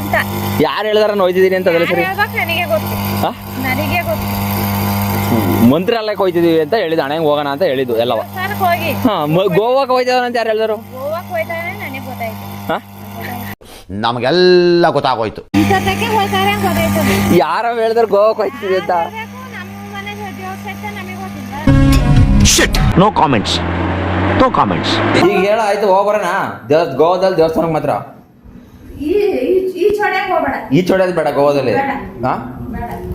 ಅಂತ. ಯಾರು ಹೇಳಿದಾರ ಹೋಯ್ತಿದೀನಿ ಅಂತ ಅದಲ್ಲ ಸರಿ. ನನಗೆ ಗೊತ್ತು, ನನಗೆ ಗೊತ್ತು. ಮಂತ್ರಾಲಯಕ್ಕೆ ಹೋಯ್ತಿದೀವಿ ಅಂತ ಹೇಳಿದ, ಹಣೆಗೆ ಹೋಗೋಣ ಅಂತ ಹೇಳಿದ್ದು ಎಲ್ಲವ. ಹೋಗಿ ಗೋವಾಕ್ಕೆ ಹೋಯ್ತಿದಾರ ಅಂತ ಯಾರು ಹೇಳಿದ್ರು? ಗೋವಾಕ್ಕೆ ಹೋಯ್ತಾರೆ ನನಗೆ ಗೊತ್ತಾಯ್ತು. ನಮಗೆಲ್ಲ ಗೊತ್ತಾಗೋಯ್ತು. ಯಾರ ಹೇಳಿದ್ರು ಗೋವಾಕ್ಕೆ ಹೋಯ್ತಿದ್ವಿ ಅಂತ? No comments, no comments. ಈಗ ಹೇಳ ಆಯ್ತು, ಹೋಗ್ಬರೋಣ ಗೋವಾದಲ್ಲಿ ದೇವಸ್ಥಾನಕ್ಕೆ ಮಾತ್ರ. ಈ ಚೋಡೋದು ಬೇಡ ಗೋವಾದಲ್ಲಿ. ಹಾ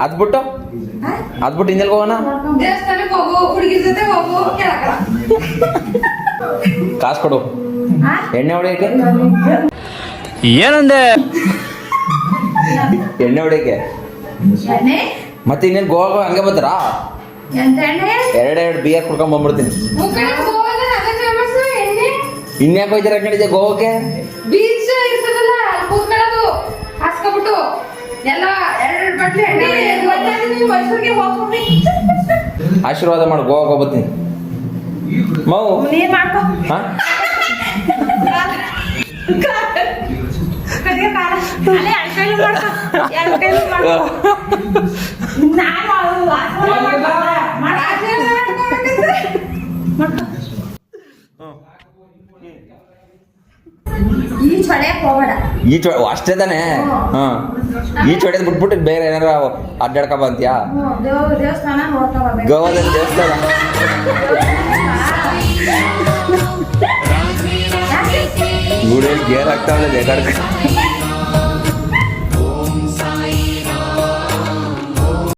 ಅದ್ಬಿಟ್ಟು ಇನ್ನೆಲ್ಲಿ ಹೋಗೋಣ? ಕಾಸು ಕೊಡು, ಎಣ್ಣೆ ಹೊಡಿಯಕ್ಕೆ. ಏನಂದೆ? ಎಣ್ಣೆ ಹೊಡಿಯಕ್ಕೆ ಮತ್ತೆ ಇನ್ನೇನು ಗೋವಾ ಹಂಗೆ ಬರ್ತಾರಾ? ಎರಡೆರಡು ಬಿಯರ್ ಕುಡ್ಕೊಂಡ್ ಬಂದ್ಬಿಡ್ತೀನಿ. ಇನ್ಯಾಕೆ ಹೋಯ್ತಾರ ಕಣಿದೆ ಗೋವಾಕ್ಕೆ? ಬೀಚ್ ಇರ್ತದಲ್ಲ, ಅಲ್ಲಿ ಕೂತ್ಕೊಳ್ಳೋದು ಹಾಸ್ಕೊಬಿಟ್ಟು ಎಲ್ಲ ಎರಡೆರಡು ಬಟ್ಲೆ ಎಣ್ಣೆ ಮೈಸೂರಿಗೆ ಹೋಗ್ಬಿಟ್ಟು ಆಶೀರ್ವಾದ ಮಾಡಿ ಗೋವಾಕ್ಕೆ ಹೋಗ್ಬತ್ತೀನಿ. ಮೌ ನೀನ್ ಮಾಡ್ಕೊ. ಹಾ ಈ ಚೊ ಅಷ್ಟೇ ತಾನೆ. ಹಾ ಈ ಚೊಡೆದ್ ಬಿಟ್ಬಿಟ್ಟು ಬೇರೆ ಏನಾರ ಅಡ್ಡಾಡ್ಕ ಬಂತ್ಯಾ? ದೇವಸ್ಥಾನ ಗೋವಾದಲ್ಲಿ ದೇವಸ್ಥಾನ ಗುಡಿಯಲ್ಲಿ ಗೇರ್ ಆಗ್ತಾವಲ್ಲ ಬೇಕಾದ್ರೆ.